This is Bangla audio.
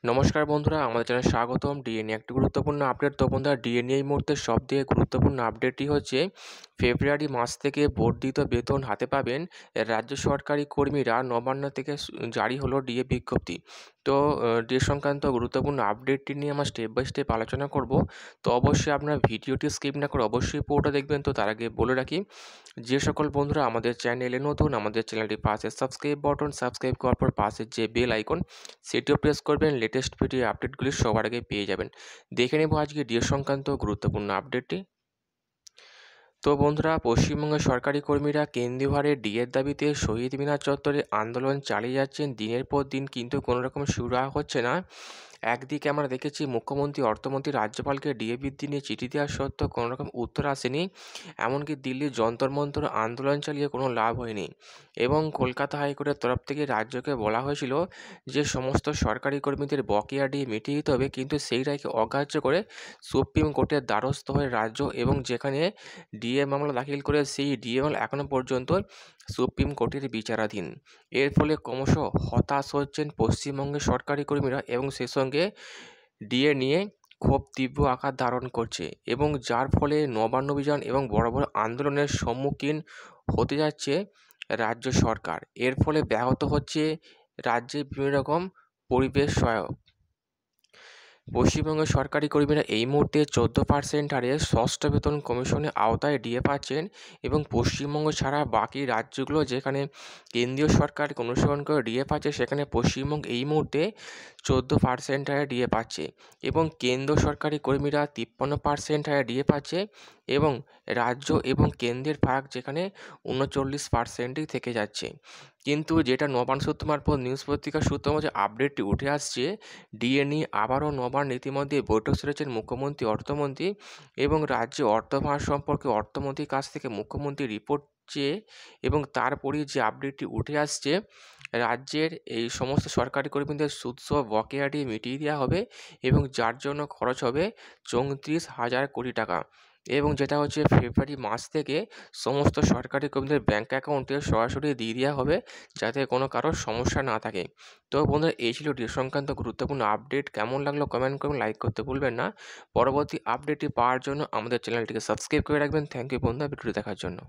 নমস্কার বন্ধুরা, আমাদের চ্যানেলে স্বাগতম। ডিএ নিয়ে একটি গুরুত্বপূর্ণ আপডেট। তো বন্ধুরা, ডিএ নিয়ে এই মুহূর্তে সবথেকে গুরুত্বপূর্ণ আপডেটটি হচ্ছে ফেব্রুয়ারি মাস থেকে বর্ধিত বেতন হাতে পাবেন রাজ্য সরকারি কর্মীরা। নবান্ন থেকে জারি হলো ডিএ বিজ্ঞপ্তি। তো ডিএ সংক্রান্ত গুরুত্বপূর্ণ আপডেটটি নিয়ে আমরা স্টেপ বাই স্টেপ আলোচনা করব। তো অবশ্যই আপনারা ভিডিওটি স্কিপ না করে অবশ্যই পুরোটা দেখবেন। তো তার আগে বলে রাখি, যে সকল বন্ধুরা আমাদের চ্যানেলে নতুন, আমাদের চ্যানেলটির পাশে সাবস্ক্রাইব বাটন, সাবস্ক্রাইব করার পর পাশের যে বেল আইকন সেটিও প্রেস করবেন। লেটেস্ট ভিডিও আপডেটগুলি সবার আগে পেয়ে যাবেন। দেখে নেব আজকে ডিএ সংক্রান্ত গুরুত্বপূর্ণ আপডেটটি। তো বন্ধুরা, পশ্চিমবঙ্গের সরকারি কর্মীরা কেন্দ্রীয় হারে ডিএর দাবিতে শহীদ মিনার চত্বরে আন্দোলন চালিয়ে যাচ্ছেন দিনের পর দিন, কিন্তু কোনো রকম সুরাহা হচ্ছে না। একদিকে আমরা দেখেছি মুখ্যমন্ত্রী, অর্থমন্ত্রী রাজ্যপালকে ডিএ বৃদ্ধি নিয়ে চিঠি দেওয়া সত্ত্বেও কোনো রকম উত্তর আসেনি। এমনকি দিল্লির যন্তর মন্তর আন্দোলন চালিয়ে কোনো লাভ হয়নি, এবং কলকাতা হাইকোর্টের তরফ থেকে রাজ্যকে বলা হয়েছিল যে সমস্ত সরকারি কর্মীদের বকেয়া ডিএ মিটিয়ে দিতে হবে, কিন্তু সেই রায়কে অগ্রাহ্য করে সুপ্রিম কোর্টের দ্বারস্থ হয়ে রাজ্য, এবং যেখানে ডিএ মামলা দাখিল করে সেই ডিএ মামলা এখনও পর্যন্ত সুপ্রিম কোর্টের বিচারাধীন। এর ফলে ক্রমশ হতাশ হচ্ছেন পশ্চিমবঙ্গের সরকারি কর্মীরা, এবং সেই সঙ্গে ডিএ নিয়ে ক্ষোভ তীব্র আকার ধারণ করছে, এবং যার ফলে নবান্ন অভিযান এবং বড় বড় আন্দোলনের সম্মুখীন হতে যাচ্ছে রাজ্য সরকার। এর ফলে ব্যাহত হচ্ছে রাজ্যে বিভিন্ন রকম পরিবেশ সহায়ক। পশ্চিমবঙ্গের সরকারি কর্মীরা এই মুহূর্তে 14% হারে ষষ্ঠ বেতন কমিশনের আওতায় ডিএ পাচ্ছেন, এবং পশ্চিমবঙ্গ ছাড়া বাকি রাজ্যগুলো যেখানে কেন্দ্রীয় সরকারকে অনুসরণ করে ডিএ পাচ্ছে, সেখানে পশ্চিমবঙ্গ এই মুহূর্তে 14% হারে ডিএ পাচ্ছে, এবং কেন্দ্র সরকারি কর্মীরা 53% হারে ডিএ পাচ্ছে, এবং রাজ্য এবং কেন্দ্রের ভাগ যেখানে 39%ই থেকে যাচ্ছে। কিন্তু যেটা নবান্ন সূত্র মারফত নিউজ পত্রিকার সূত্র মধ্যে আপডেটটি উঠে আসছে, ডিএ নিয়ে আবারও নবান্ন ইতিমধ্যে বৈঠক সেরেছেন মুখ্যমন্ত্রী, অর্থমন্ত্রী, এবং রাজ্যে অর্থভার সম্পর্কে অর্থমন্ত্রীর কাছ থেকে মুখ্যমন্ত্রী রিপোর্ট চেয়ে, এবং তারপরেই যে আপডেটটি উঠে আসছে, রাজ্যের এই সমস্ত সরকারি কর্মীদের সুদসহ বকেয়া ডিএ মিটিয়ে দেওয়া হবে, এবং যার জন্য খরচ হবে 34,000 কোটি টাকা, এবং যেটা হচ্ছে ফেব্রুয়ারি মাস থেকে সমস্ত সরকারি কর্মীদের ব্যাঙ্ক অ্যাকাউন্টে সরাসরি দিয়ে দেওয়া হবে, যাতে কোনো কারোর সমস্যা না থাকে। তো বন্ধুরা, এই ছিল ডিএ সংক্রান্ত গুরুত্বপূর্ণ আপডেট। কেমন লাগলো কমেন্ট করবেন, লাইক করতে ভুলবেন না। পরবর্তী আপডেটটি পাওয়ার জন্য আমাদের চ্যানেলটিকে সাবস্ক্রাইব করে রাখবেন। থ্যাংক ইউ বন্ধুরা, ভিডিওটি দেখার জন্য।